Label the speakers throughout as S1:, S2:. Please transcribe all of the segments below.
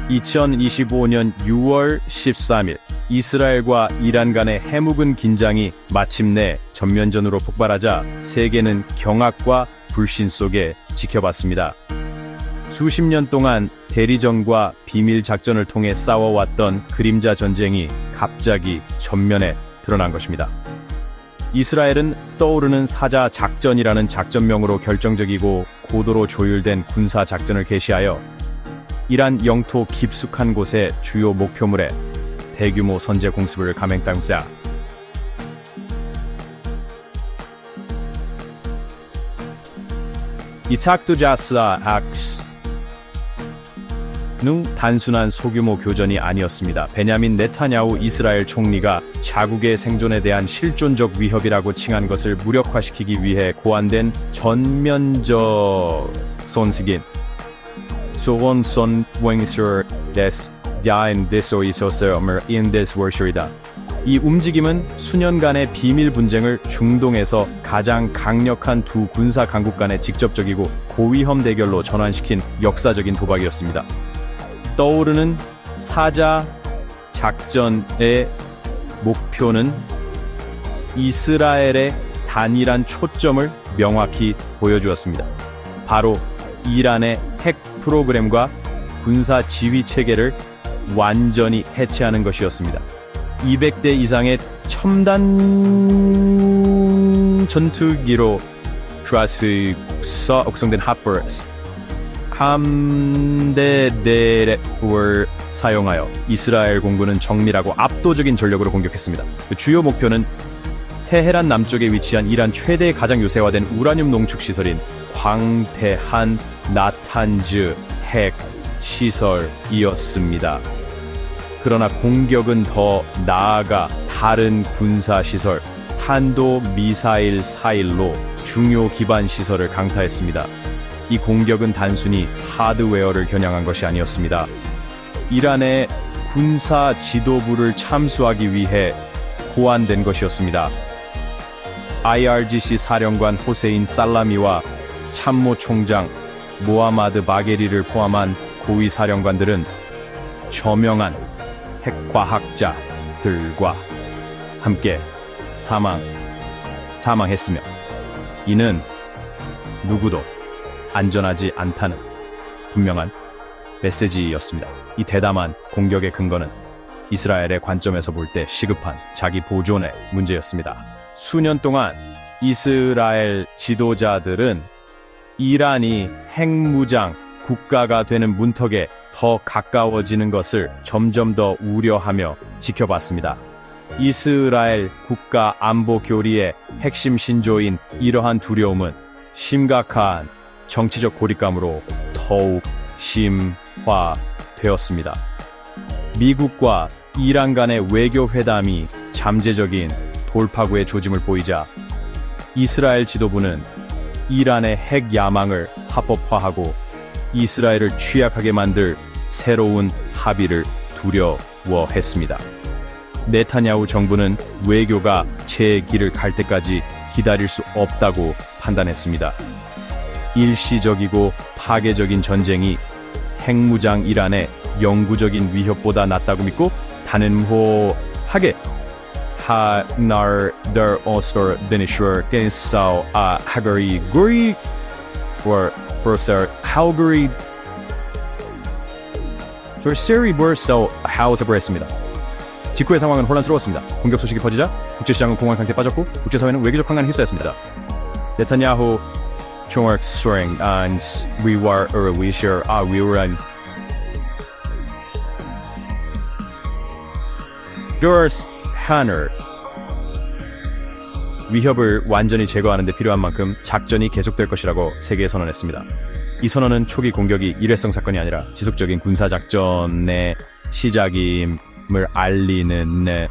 S1: 2025년 6월 13일 이스라엘과 이란 간의 해묵은 긴장이 마침내 전면전으로 폭발하자 세계는 경악과 불신 속에 지켜봤습니다. 수십 년 동안 대리전과 비밀 작전을 통해 싸워왔던 그림자 전쟁이 갑자기 전면에 드러난 것입니다. 이스라엘은 떠오르는 사자 작전이라는 작전명으로 결정적이고 고도로 조율된 군사 작전을 개시하여 이란 영토 깊숙한 곳의 주요 목표물에 대규모 선제 공습을 감행했다. 이 작두자스라 는 단순한 소규모 교전이 아니었습니다. 베냐민 네타냐후 이스라엘 총리가 자국의 생존에 대한 실존적 위협이라고 칭한 것을 무력화시키기 위해 고안된 전면적 선식인 소원선 웽서 데스 야인 데소이소서머 인데스 월셔이다. 이 움직임은 수년간의 비밀 분쟁을 중동에서 가장 강력한 두 군사 강국 간의 직접적이고 고위험 대결로 전환시킨 역사적인 도박이었습니다. 떠오르는 사자 작전의 목표는 이스라엘의 단일한 초점을 명확히 보여주었습니다. 바로 이란의 핵 프로그램과 군사 지휘 체계를 완전히 해체하는 것이었습니다. 200대 이상의 첨단 전투기로 트라스서 구성된 하퍼스 함대대를 사용하여 이스라엘 공군은 정밀하고 압도적인 전력으로 공격했습니다. 주요 목표는 테헤란 남쪽에 위치한 이란 최대 가장 요새화된 우라늄 농축 시설인 광대한 나탄즈 핵 시설이었습니다. 그러나 공격은 더 나아가 다른 군사 시설, 탄도 미사일 사일로 중요 기반 시설을 강타했습니다. 이 공격은 단순히 하드웨어를 겨냥한 것이 아니었습니다. 이란의 군사 지도부를 참수하기 위해 고안된 것이었습니다. IRGC 사령관 호세인 살라미와 참모총장 모하마드 바게리를 포함한 고위 사령관들은 저명한 핵과학자들과 함께 사망했으며 이는 누구도 안전하지 않다는 분명한 메시지였습니다. 이 대담한 공격의 근거는 이스라엘의 관점에서 볼 때 시급한 자기 보존의 문제였습니다. 수년 동안 이스라엘 지도자들은 이란이 핵무장 국가가 되는 문턱에 더 가까워지는 것을 점점 더 우려하며 지켜봤습니다. 이스라엘 국가 안보 교리의 핵심 신조인 이러한 두려움은 심각한 정치적 고립감으로 더욱 심화되었습니다. 미국과 이란 간의 외교 회담이 잠재적인 돌파구의 조짐을 보이자 이스라엘 지도부는 이란의 핵 야망을 합법화하고 이스라엘을 취약하게 만들 새로운 합의를 두려워했습니다. 네타냐후 정부는 외교가 제 길을 갈 때까지 기다릴 수 없다고 판단했습니다. 일시적이고 파괴적인 전쟁이 핵무장 이란의 영구적인 위협보다 낫다고 믿고 단언하게 하나르 오스터 데니슈어 겐사우 하거리 구리 버서 하거리 조르세리 버서 하우스를 했습니다. 직후의 상황은 혼란스러웠습니다. 공격 소식이 퍼지자 국제시장은 공황 상태에 빠졌고 국제사회는 외교적 황란에 휩싸였습니다. 네타냐후 총각 소행 and we were George Hanner 위협을 완전히 제거하는 데 필요한 만큼 작전이 계속될 것이라고 세계에 선언했습니다. 이 선언은 초기 공격이 일회성 사건이 아니라 지속적인 군사작전의 시작임을 알리는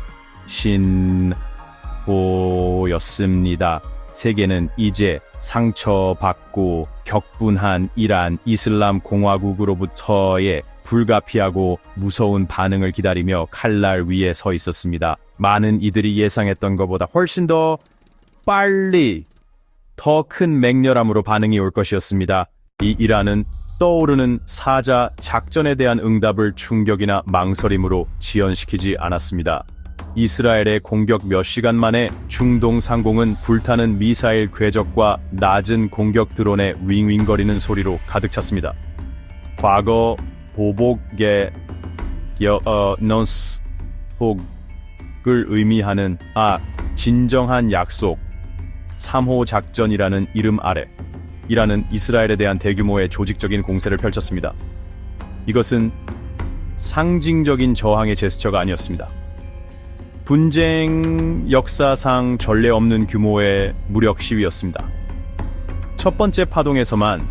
S1: 신호였습니다. 세계는 이제 상처받고 격분한 이란 이슬람 공화국으로부터의 불가피하고 무서운 반응을 기다리며 칼날 위에 서 있었습니다. 많은 이들이 예상했던 것보다 훨씬 더 빨리 더 큰 맹렬함으로 반응이 올 것이었습니다. 이 이란은 떠오르는 사자 작전에 대한 응답을 충격이나 망설임으로 지연시키지 않았습니다. 이스라엘의 공격 몇 시간 만에 중동 상공은 불타는 미사일 궤적과 낮은 공격 드론의 윙윙거리는 소리로 가득 찼습니다. 과거 보복의 너스 복을 의미하는 진정한 약속 3호 작전이라는 이름 아래 이란은 이스라엘에 대한 대규모의 조직적인 공세를 펼쳤습니다. 이것은 상징적인 저항의 제스처가 아니었습니다. 분쟁 역사상 전례 없는 규모의 무력 시위였습니다. 첫 번째 파동에서만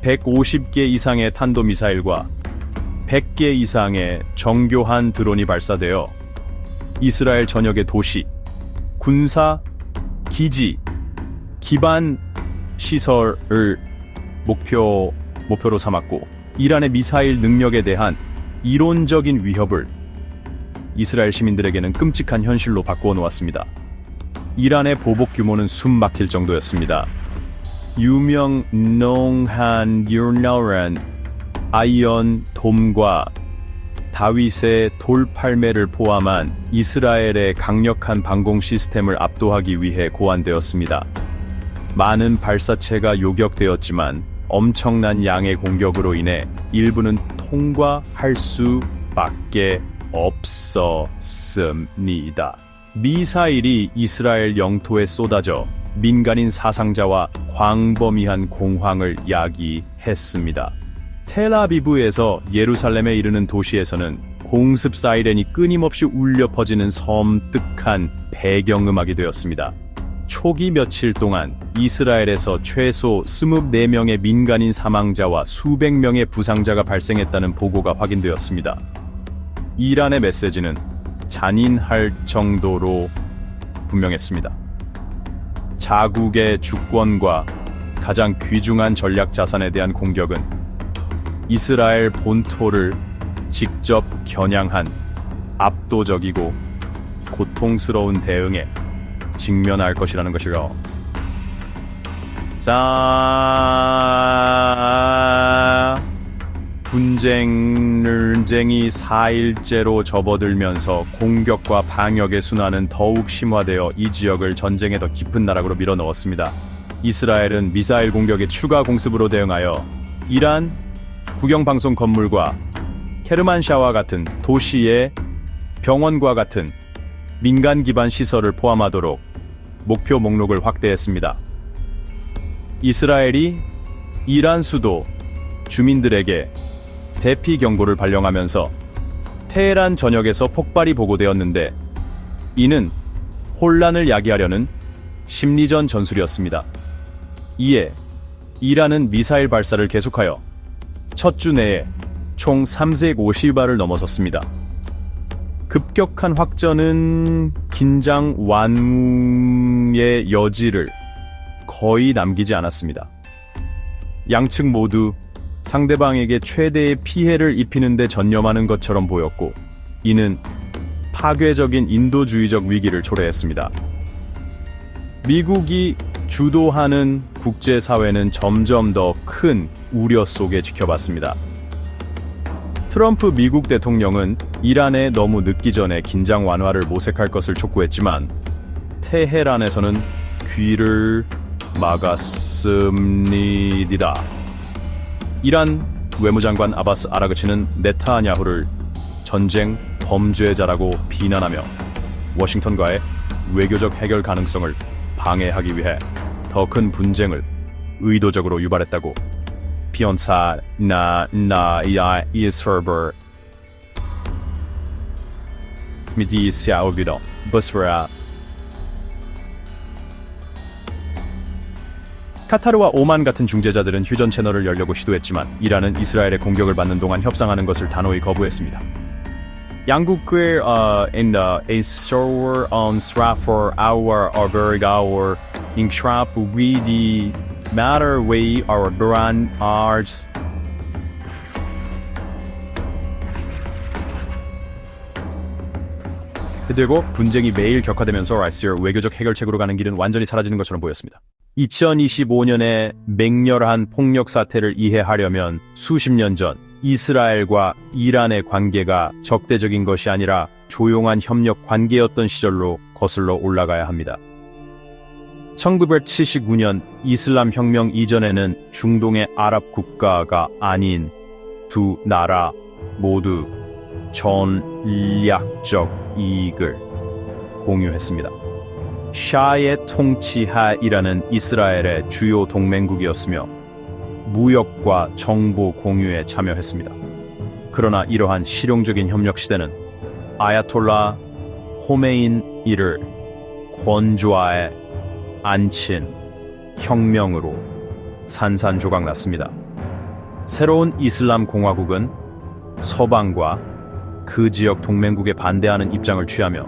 S1: 150개 이상의 탄도미사일과 100개 이상의 정교한 드론이 발사되어 이스라엘 전역의 도시, 군사, 기지, 기반 시설을 목표로 삼았고 이란의 미사일 능력에 대한 이론적인 위협을 이스라엘 시민들에게는 끔찍한 현실로 바꾸어 놓았습니다. 이란의 보복 규모는 숨 막힐 정도였습니다. 유명 농한 유나란 아이언 돔과 다윗의 돌팔매를 포함한 이스라엘의 강력한 방공 시스템을 압도하기 위해 고안되었습니다. 많은 발사체가 요격되었지만 엄청난 양의 공격으로 인해 일부는 통과할 수밖에 없었습니다. 미사일이 이스라엘 영토에 쏟아져 민간인 사상자와 광범위한 공황을 야기했습니다. 텔아비브에서 예루살렘에 이르는 도시에서는 공습 사이렌이 끊임없이 울려 퍼지는 섬뜩한 배경음악이 되었습니다. 초기 며칠 동안 이스라엘에서 최소 24명의 민간인 사망자와 수백 명의 부상자가 발생했다는 보고가 확인되었습니다. 이란의 메시지는 잔인할 정도로 분명했습니다. 자국의 주권과 가장 귀중한 전략 자산에 대한 공격은 이스라엘 본토를 직접 겨냥한 압도적이고 고통스러운 대응에 직면할 것이라는 것이죠. 분쟁이 4일째로 접어들면서 공격과 방역의 순환은 더욱 심화되어 이 지역을 전쟁의 더 깊은 나락으로 밀어넣었습니다. 이스라엘은 미사일 공격의 추가 공습으로 대응하여 이란 국영방송 건물과 케르만샤와 같은 도시의 병원과 같은 민간 기반 시설을 포함하도록 목표 목록을 확대했습니다. 이스라엘이 이란 수도 주민들에게 대피 경보를 발령하면서 테헤란 전역에서 폭발이 보고되었는데 이는 혼란을 야기하려는 심리전 전술이었습니다. 이에 이란은 미사일 발사를 계속하여 첫 주 내에 총 350발을 넘어섰습니다. 급격한 확전은 긴장 완무의 여지를 거의 남기지 않았습니다. 양측 모두 상대방에게 최대의 피해를 입히는 데 전념하는 것처럼 보였고 이는 파괴적인 인도주의적 위기를 초래했습니다. 미국이 주도하는 국제사회는 점점 더 큰 우려 속에 지켜봤습니다. 트럼프 미국 대통령은 이란에 너무 늦기 전에 긴장 완화를 모색할 것을 촉구했지만 테헤란에서는 귀를 막았습니다. 이란 외무장관 아바스 아라그치는 네타냐후를 전쟁 범죄자라고 비난하며 워싱턴과의 외교적 해결 가능성을 방해하기 위해 더 큰 분쟁을 의도적으로 유발했다고 피언사 나야 이스퍼버 미디시아오비도 버스라 카타르와 오만 같은 중재자들은 휴전 채널을 열려고 시도했지만 이란은 이스라엘의 공격을 받는 동안 협상하는 것을 단호히 거부했습니다. 양국의 in the Israel on Stratford our Albergauer in Shrap we the matter way our brand arts 그리고 분쟁이 매일 격화되면서 라이스의 외교적 해결책으로 가는 길은 완전히 사라지는 것처럼 보였습니다. 2025년의 맹렬한 폭력 사태를 이해하려면 수십 년 전 이스라엘과 이란의 관계가 적대적인 것이 아니라 조용한 협력 관계였던 시절로 거슬러 올라가야 합니다. 1979년 이슬람 혁명 이전에는 중동의 아랍 국가가 아닌 두 나라 모두 전략적 이익을 공유했습니다. 샤의 통치하이라는 이스라엘의 주요 동맹국이었으며 무역과 정보 공유에 참여했습니다. 그러나 이러한 실용적인 협력 시대는 아야톨라 호메인이를 권좌에 앉힌 혁명으로 산산조각났습니다. 새로운 이슬람 공화국은 서방과 그 지역 동맹국에 반대하는 입장을 취하며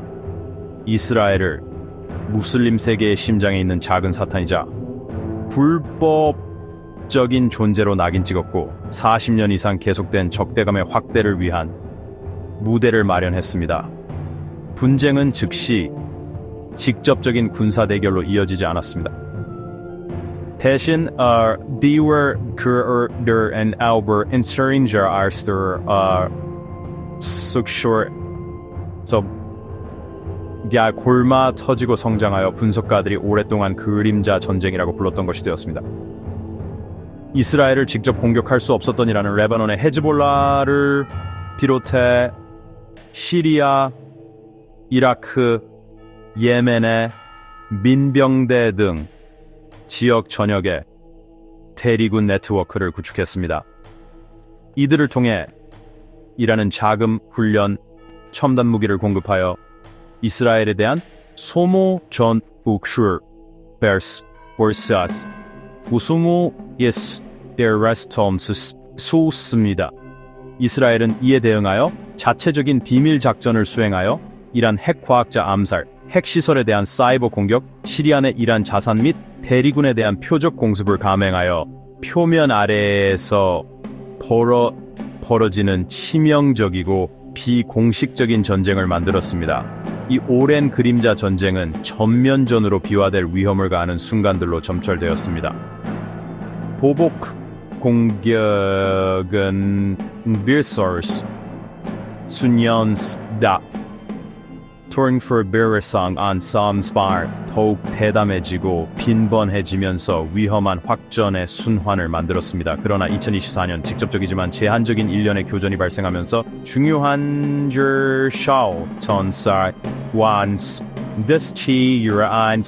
S1: 이스라엘을 무슬림 세계의 심장에 있는 작은 사탄이자 불법적인 존재로 낙인 찍었고 40년 이상 계속된 적대감의 확대를 위한 무대를 마련했습니다. 분쟁은 즉시 직접적인 군사 대결로 이어지지 않았습니다. 대신 Diewer Kurder and Albert Insturinger Arster Sukshur 골마 터지고 성장하여 분석가들이 오랫동안 그림자 전쟁이라고 불렀던 것이 되었습니다. 이스라엘을 직접 공격할 수 없었던 이라는 레바논의 헤즈볼라를 비롯해 시리아, 이라크, 예멘의 민병대 등 지역 전역에 대리군 네트워크를 구축했습니다. 이들을 통해 이라는 자금, 훈련, 첨단 무기를 공급하여 이스라엘에 대한 소모 전 우크슈 베르스 보르사스 우수무 예스 데레스톰스 소스입니다. 이스라엘은 이에 대응하여 자체적인 비밀 작전을 수행하여 이란 핵과학자 암살, 핵시설에 대한 사이버 공격, 시리아 내 이란 자산 및 대리군에 대한 표적 공습을 감행하여 표면 아래에서 벌어지는 치명적이고 비공식적인 전쟁을 만들었습니다. 이 오랜 그림자 전쟁은 전면전으로 비화될 위험을 가하는 순간들로 점철되었습니다. 보복 공격은 빌서스 순연스다 토링퍼베르상 안삼스발 더욱 대담해지고 빈번해지면서 위험한 확전의 순환을 만들었습니다. 그러나 2024년 직접적이지만 제한적인 일련의 교전이 발생하면서 중요한 샤오 전사 완스 데스치 유라인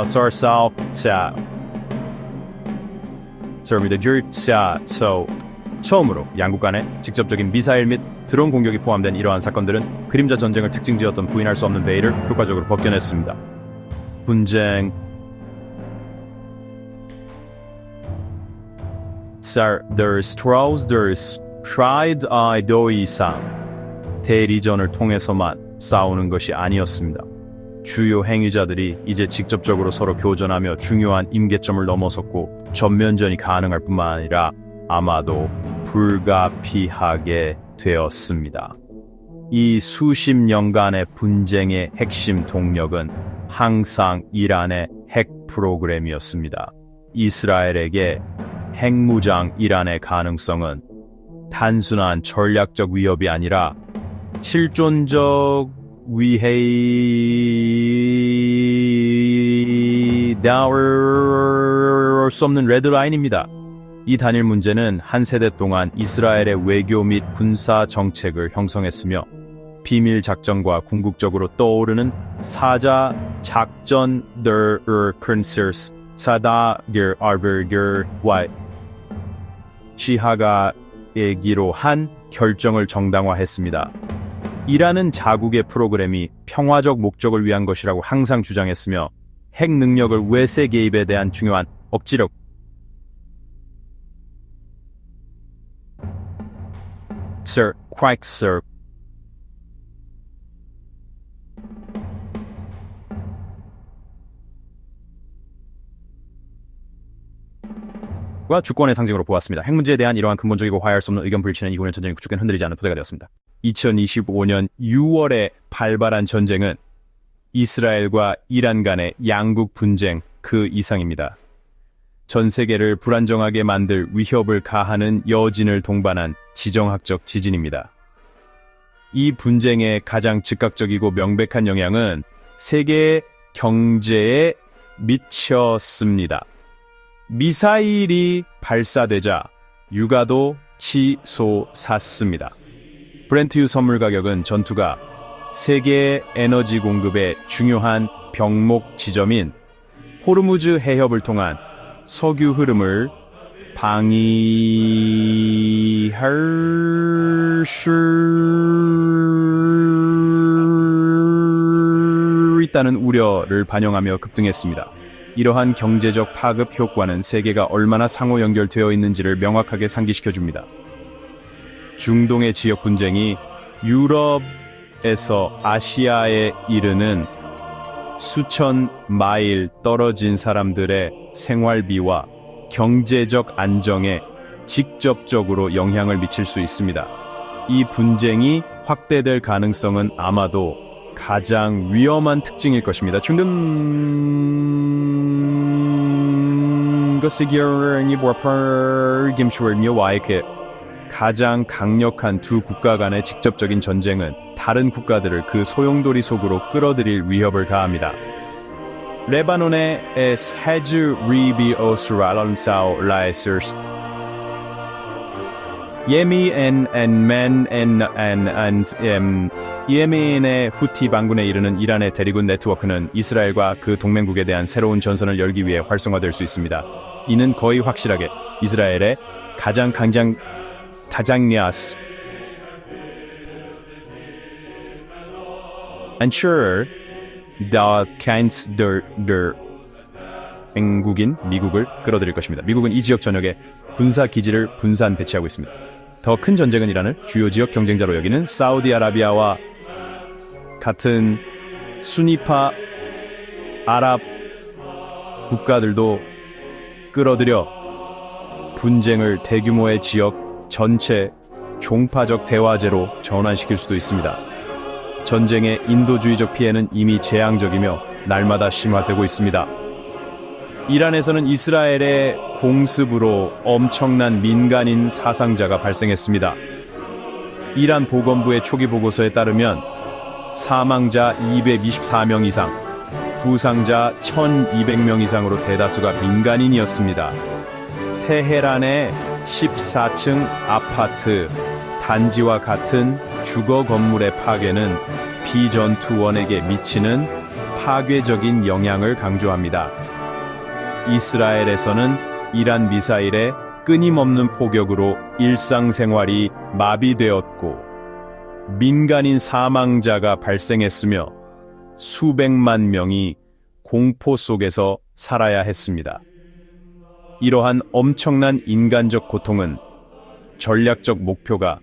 S1: 서사우차 처음으로 양국 간의 직접적인 미사일 및 드론 공격이 포함된 이러한 사건들은 그림자 전쟁을 특징지었던 부인할 수 없는 베일을 효과적으로 벗겨냈습니다. 분쟁 대리전을 통해서만 싸우는 것이 아니었습니다. 주요 행위자들이 이제 직접적으로 서로 교전하며 중요한 임계점을 넘어섰고 전면전이 가능할 뿐만 아니라 아마도 불가피하게 되었습니다. 이 수십 년간의 분쟁의 핵심 동력은 항상 이란의 핵 프로그램이었습니다. 이스라엘에게 핵무장 이란의 가능성은 단순한 전략적 위협이 아니라 실존적 위해에 닿을 수 없는 레드라인입니다. 이 단일 문제는 한 세대 동안 이스라엘의 외교 및 군사 정책을 형성했으며 비밀 작전과 궁극적으로 떠오르는 사자 작전들을 컨서스 사다길 아르ger와 시하가 얘기로 한 결정을 정당화했습니다. 이란은 자국의 프로그램이 평화적 목적을 위한 것이라고 항상 주장했으며 핵 능력을 외세 개입에 대한 중요한 억지력 과 주권의 상징으로 보았습니다. 핵 문제에 대한 이러한 근본적이고 화해할 수 없는 의견 불일치는 이후의 전쟁이 구축된 흔들리지 않는 토대가 되었습니다. 2025년 6월에 발발한 전쟁은 이스라엘과 이란 간의 양국 분쟁 그 이상입니다. 전 세계를 불안정하게 만들 위협을 가하는 여진을 동반한 지정학적 지진입니다. 이 분쟁의 가장 즉각적이고 명백한 영향은 세계 경제에 미쳤습니다. 미사일이 발사되자 유가도 치솟았습니다. 브렌트유 선물 가격은 전투가 세계 에너지 공급의 중요한 병목 지점인 호르무즈 해협을 통한 석유 흐름을 방해할 수 있다는 우려를 반영하며 급등했습니다. 이러한 경제적 파급 효과는 세계가 얼마나 상호 연결되어 있는지를 명확하게 상기시켜줍니다. 중동의 지역 분쟁이 유럽에서 아시아에 이르는 수천 마일 떨어진 사람들의 생활비와 경제적 안정에 직접적으로 영향을 미칠 수 있습니다. 이 분쟁이 확대될 가능성은 아마도 가장 위험한 특징일 것입니다. 중동 것이기를 가장 강력한 두 국가 간의 직접적인 전쟁은 다른 국가들을 그 소용돌이 속으로 끌어들일 위협을 가합니다. 레바논의 헤즈 리비오스랄론사오 라에스르스 예멘의 후티 반군에 이르는 이란의 대리군 네트워크는 이스라엘과 그 동맹국에 대한 새로운 전선을 열기 위해 활성화될 수 있습니다. 이는 거의 확실하게 이스라엘의 가장 강장 타장냐스 ensure the kinds der 미국을 끌어들일 것입니다. 미국은 이 지역 전역에 군사 기지를 분산 배치하고 있습니다. 더 큰 전쟁은 이란을 주요 지역 경쟁자로 여기는 사우디아라비아와 같은 수니파 아랍 국가들도 끌어들여 분쟁을 대규모의 지역 전체 종파적 대화제로 전환시킬 수도 있습니다. 전쟁의 인도주의적 피해는 이미 재앙적이며 날마다 심화되고 있습니다. 이란에서는 이스라엘의 공습으로 엄청난 민간인 사상자가 발생했습니다. 이란 보건부의 초기 보고서에 따르면 사망자 224명 이상, 부상자 1200명 이상으로 대다수가 민간인이었습니다. 테헤란의 14층 아파트 단지와 같은 주거 건물의 파괴는 비전투원에게 미치는 파괴적인 영향을 강조합니다. 이스라엘에서는 이란 미사일의 끊임없는 포격으로 일상생활이 마비되었고 민간인 사망자가 발생했으며 수백만 명이 공포 속에서 살아야 했습니다. 이러한 엄청난 인간적 고통은 전략적 목표가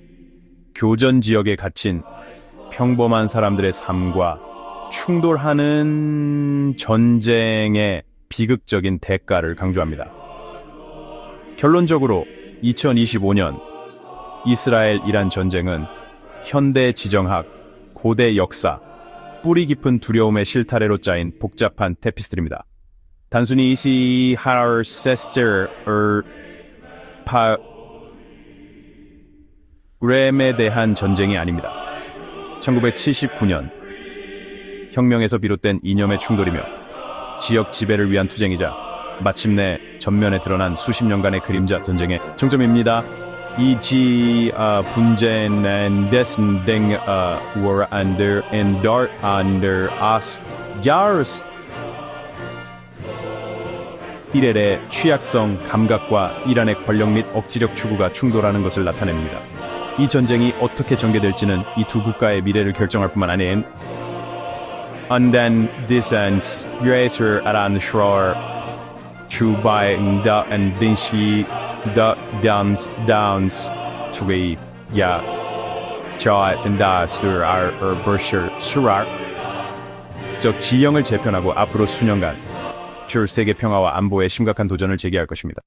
S1: 교전 지역에 갇힌 평범한 사람들의 삶과 충돌하는 전쟁의 비극적인 대가를 강조합니다. 결론적으로 2025년 이스라엘-이란 전쟁은 현대 지정학, 고대 역사, 뿌리 깊은 두려움의 실타래로 짜인 복잡한 테피스트리입니다. 단순히 이시하르 세스터 렘에 대한 전쟁이 아닙니다. 1979년 혁명에서 비롯된 이념의 충돌이며 지역 지배를 위한 투쟁이자 마침내 전면에 드러난 수십 년간의 그림자 전쟁의 정점입니다. 이 분쟁은 descending were under us Jars 이스라엘의 취약성 감각과 이란의 권력 및 억지력 추구가 충돌하는 것을 나타냅니다. 이 전쟁이 어떻게 전개될지는 이 두 국가의 미래를 결정할 뿐만 아닌 and then descends greater and shore to by the and then she the downs to be yeah joy and the our berkshire surar 즉 지형을 재편하고 앞으로 수년간 줄 세계 평화와 안보에 심각한 도전을 제기할 것입니다.